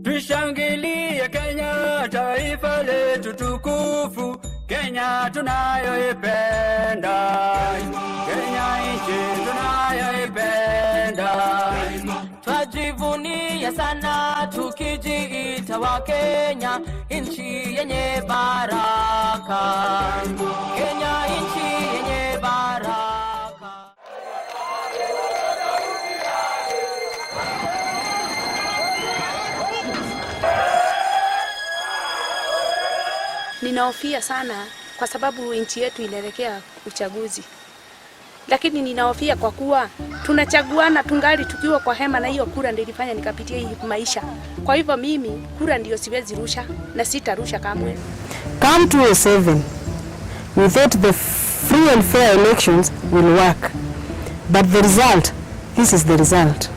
Tushangilie Kenya, taifa letu tukufu, Kenya tunayoipenda, Kenya nchi tunayoipenda. Twajivunia sana tukijiita wa Kenya, nchi yenye baraka, Kenya nchi yenye baraka. Ninahofia sana kwa sababu nchi yetu inaelekea uchaguzi. Lakini ninahofia kwa kuwa tunachaguana tungali tukiwa kwa hema, na hiyo kura ndio ilifanya nikapitia hii maisha. Kwa hivyo mimi kura ndio siwezi rusha na sitarusha kamwe. Come 2007, we thought the free and fair elections will work. But the result, this is the result.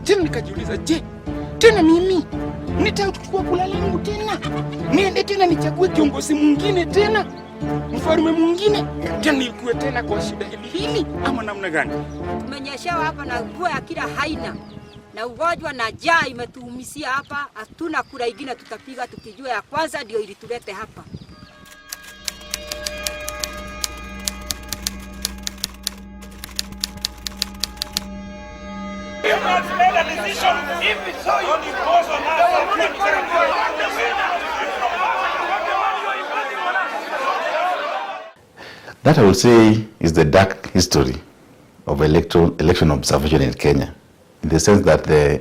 Tena nikajiuliza, je, tena mimi nitachukua kula langu tena? Niende tena nichague kiongozi mwingine tena? Mfalme mwingine? Tena nikuwe tena kwa shida hili ama namna gani? Tumenyeshewa hapa na mvua ya kila haina. Na ugonjwa na njaa imetuumisia hapa, hatuna kura ingine tutapiga tukijua ya kwanza ndio ilitulete hapa. That I would say is the dark history of election observation in Kenya, in the sense that the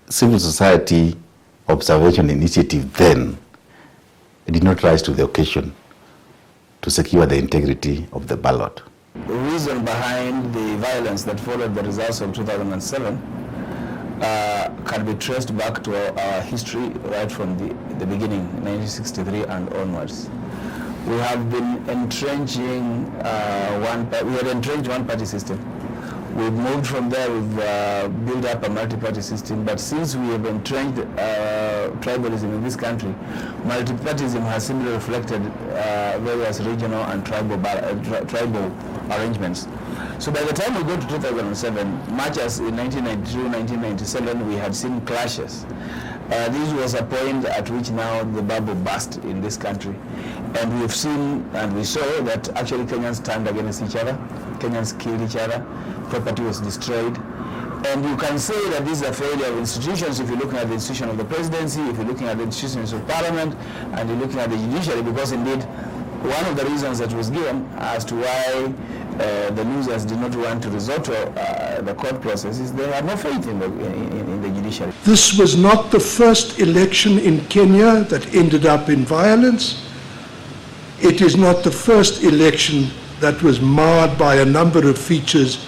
civil society observation initiative then did not rise to the occasion to secure the integrity of the ballot. The reason behind the violence that followed the results of 2007 can be traced back to our history right from the beginning, 1963 and onwards. We have been entrenching one-party system. We've moved from there, we've built up a multi-party system, but since we have entrenched tribalism in this country, multi-partyism has simply reflected various regional and tribal arrangements. So by the time we go to 2007, much as in 1992, 1997, we had seen clashes. This was a point at which now the bubble burst in this country. And we've seen and we saw that actually Kenyans turned against each other, Kenyans killed each other, property was destroyed. And you can say that this is a failure of institutions if you're looking at the institution of the presidency, if you're looking at the institutions of parliament, and you're looking at the judiciary, because indeed one of the reasons that was given as to why the losers did not want to resort to the court process is they had no faith in the judiciary. This was not the first election in Kenya that ended up in violence. It is not the first election that was marred by a number of features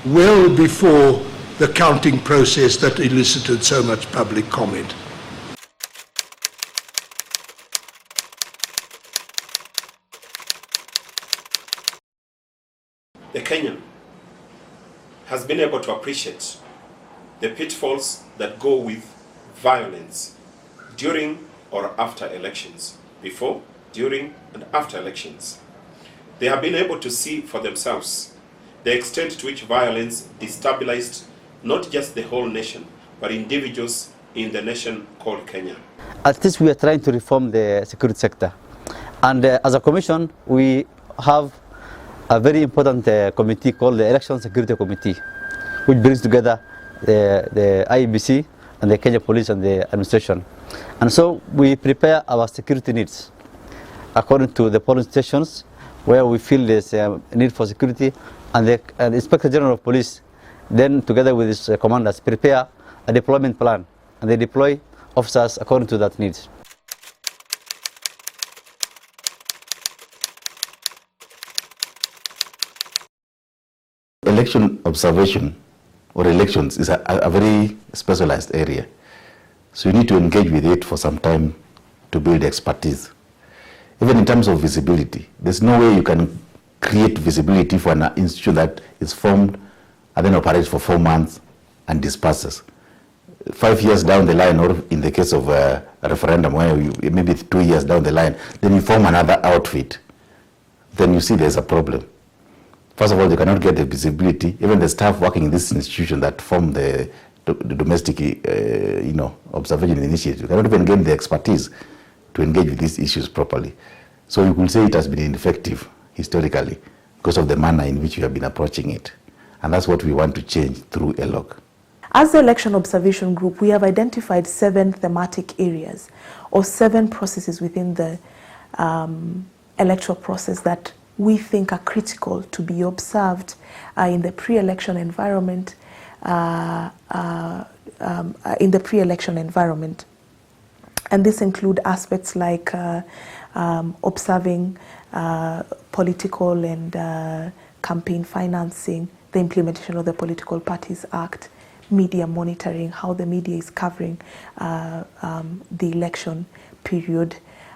well before the counting process that elicited so much public comment. The Kenyan has been able to appreciate the pitfalls that go with violence during or after elections, before, during, and after elections. They have been able to see for themselves the extent to which violence destabilized not just the whole nation, but individuals in the nation called Kenya. At least we are trying to reform the security sector. And as a commission, we have a very important committee called the Election Security Committee, which brings together the IEBC and the Kenya Police and the administration. And so we prepare our security needs according to the polling stations where we feel there's a need for security, and the Inspector General of Police then together with his commanders prepare a deployment plan, and they deploy officers according to that needs. Election observation or elections is a very specialized area. So you need to engage with it for some time to build expertise. Even in terms of visibility, there's no way you can create visibility for an institution that is formed and then operates for 4 months and disperses. 5 years down the line, or in the case of a referendum where maybe 2 years down the line, then you form another outfit. Then you see there's a problem. First of all, they cannot get the visibility. Even the staff working in this institution that form the domestic, observation initiative cannot even gain the expertise to engage with these issues properly. So you could say it has been ineffective historically because of the manner in which we have been approaching it. And that's what we want to change through ELOG. As the Election Observation Group, we have identified 7 thematic areas or 7 processes within the electoral process that we think are critical to be observed in the pre-election environment. And this include aspects like observing political and campaign financing, the implementation of the Political Parties Act, media monitoring, how the media is covering the election period,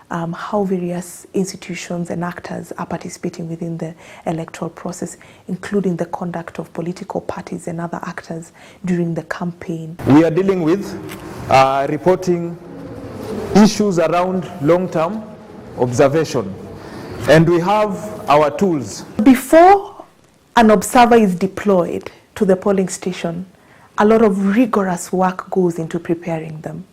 how various institutions and actors are participating within the electoral process, including the conduct of political parties and other actors during the campaign. We are dealing with reporting issues around long-term observation, and we have our tools. Before an observer is deployed to the polling station, a lot of rigorous work goes into preparing them,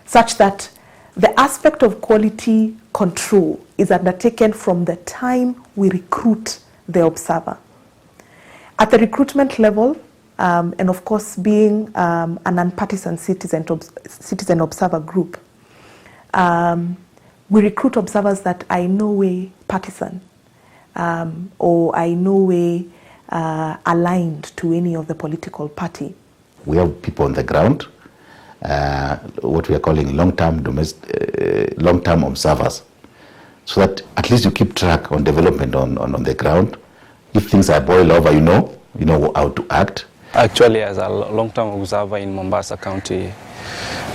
such that the aspect of quality control is undertaken from the time we recruit the observer. At the recruitment level, and of course being an nonpartisan citizen observer group, we recruit observers that are in no way partisan or are in no way aligned to any of the political party. We have people on the ground, what we are calling long-term observers, so that at least you keep track on development on the ground. If things are boil over, you know how to act. Actually, as a long-term observer in Mombasa County,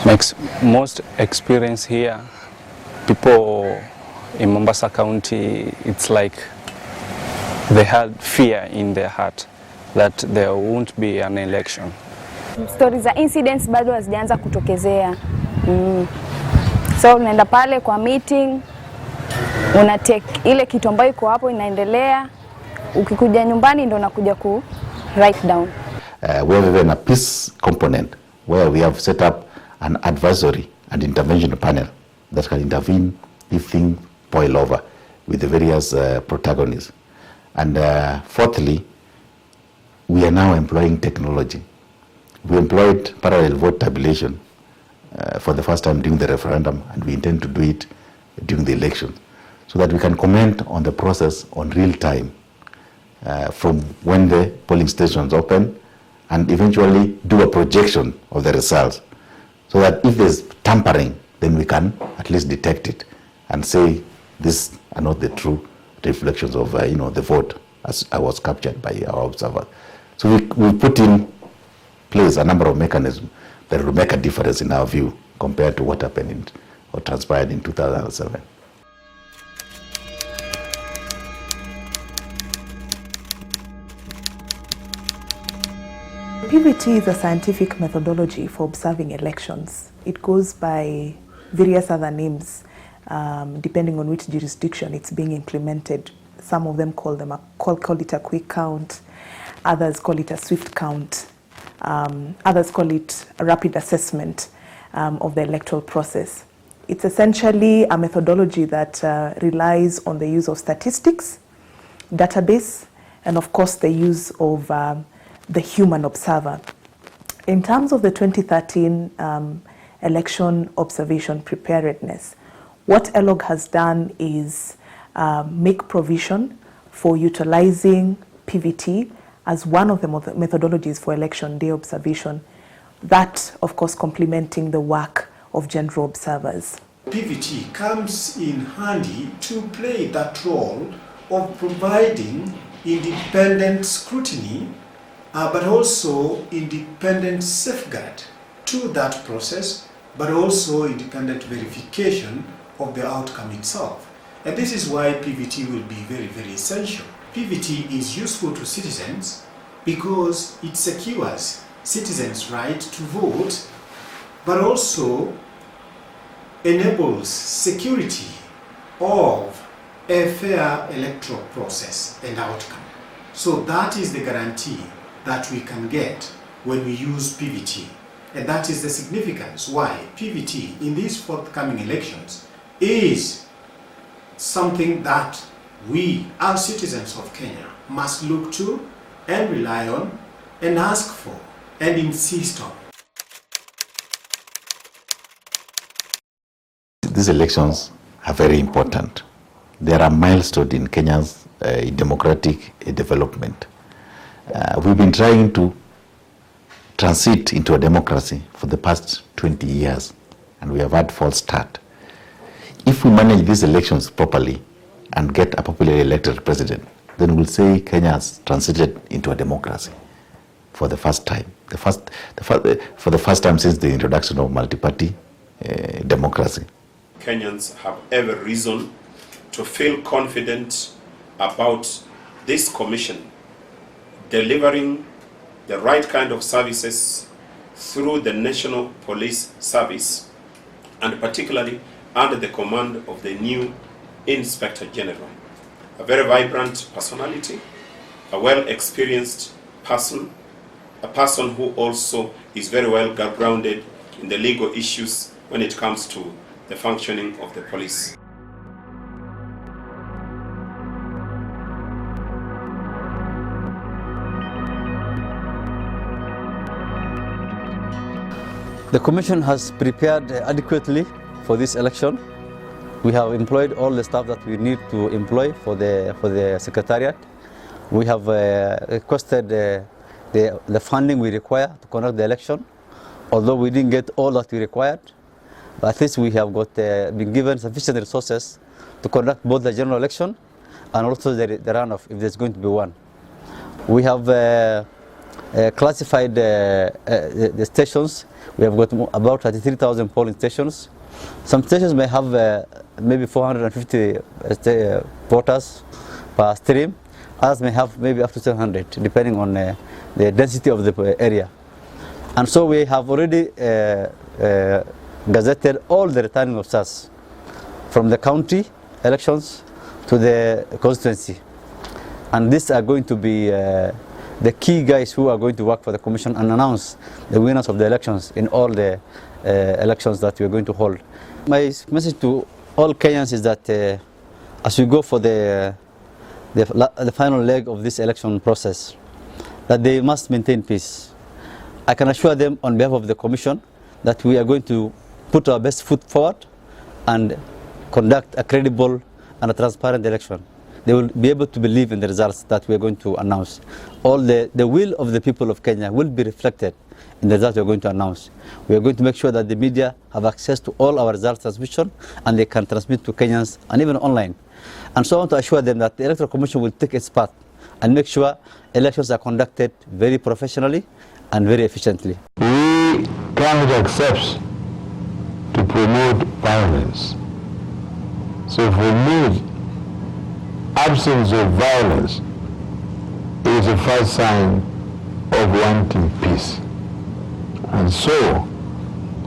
makes most experience here. People in Mombasa County, it's like they had fear in their heart that there won't be an election. Stories za incidents bado hazijaanza kutokezea. So unaenda pale kwa meeting, una take ile kitu ambayo iko hapo inaendelea, ukikuja nyumbani ndo unakuja ku write down. We have even a peace component where we have set up an advisory and intervention panel that can intervene if things boil over with the various protagonists. And fourthly, we are now employing technology. We employed parallel vote tabulation for the first time during the referendum, and we intend to do it during the election, so that we can comment on the process on real time from when the polling stations open, and eventually do a projection of the results, so that if there's tampering, then we can at least detect it and say these are not the true reflections of the vote as I was captured by our observer. So we put in place a number of mechanisms that will make a difference in our view compared to what happened or transpired in 2007. PVT is a scientific methodology for observing elections. It goes by various other names depending on which jurisdiction it's being implemented. Some of them call it a quick count, others call it a swift count, others call it a rapid assessment of the electoral process. It's essentially a methodology that relies on the use of statistics, database, and of course the use of the human observer. In terms of the 2013 election observation preparedness, what ELOG has done is make provision for utilizing PVT as one of the methodologies for election day observation, that of course complementing the work of general observers. PVT comes in handy to play that role of providing independent scrutiny but also independent safeguard to that process, but also independent verification of the outcome itself. And this is why PVT will be very, very essential. PVT is useful to citizens because it secures citizens' right to vote, but also enables security of a fair electoral process and outcome. So that is the guarantee that we can get when we use PVT. And that is the significance why PVT in these forthcoming elections is something that we, as citizens of Kenya, must look to and rely on and ask for and insist on. These elections are very important. They are a milestone in Kenya's democratic development. We've been trying to transit into a democracy for the past 20 years, and we have had false start. If we manage these elections properly and get a popularly elected president, then we'll say Kenya has transited into a democracy for the first time. For the first time since the introduction of multi-party democracy. Kenyans have every reason to feel confident about this commission delivering the right kind of services through the National Police Service, and particularly under the command of the new Inspector General. A very vibrant personality, a well-experienced person, a person who also is very well grounded in the legal issues when it comes to the functioning of the police. The Commission has prepared adequately for this election. We have employed all the staff that we need to employ for the Secretariat. We have requested the funding we require to conduct the election, although we didn't get all that we required. But at least we have been given sufficient resources to conduct both the general election and also the runoff, if there's going to be one. We have classified the stations. We have got about 33,000 polling stations. Some stations may have maybe 450 voters per stream. Others may have maybe up to 700, depending on the density of the area. And so we have already gazetted all the returning officers from the county elections to the constituency. And these are going to be the key guys who are going to work for the Commission and announce the winners of the elections in all the elections that we are going to hold. My message to all Kenyans is that as we go for the final leg of this election process, that they must maintain peace. I can assure them on behalf of the Commission that we are going to put our best foot forward and conduct a credible and a transparent election. They will be able to believe in the results that we are going to announce. All the will of the people of Kenya will be reflected in the results we are going to announce. We are going to make sure that the media have access to all our results transmission and they can transmit to Kenyans and even online. And so I want to assure them that the Electoral Commission will take its part and make sure elections are conducted very professionally and very efficiently. We cannot accept to promote violence. So for me, absence of violence is the first sign of wanting peace. And so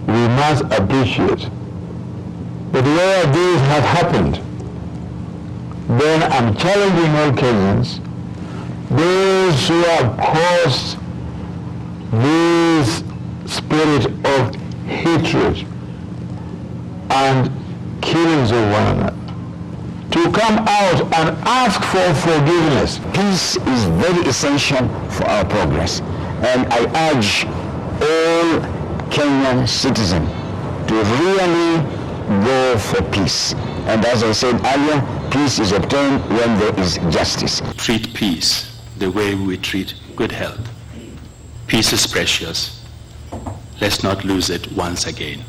we must appreciate that where this has happened, then I'm challenging all Kenyans, those who have caused this spirit of hatred and killings of one another, to come out and ask for forgiveness. Peace is very essential for our progress, and I urge all Kenyan citizens to really go for peace. And as I said earlier, peace is obtained when there is justice. Treat peace the way we treat good health. Peace is precious. Let's not lose it once again.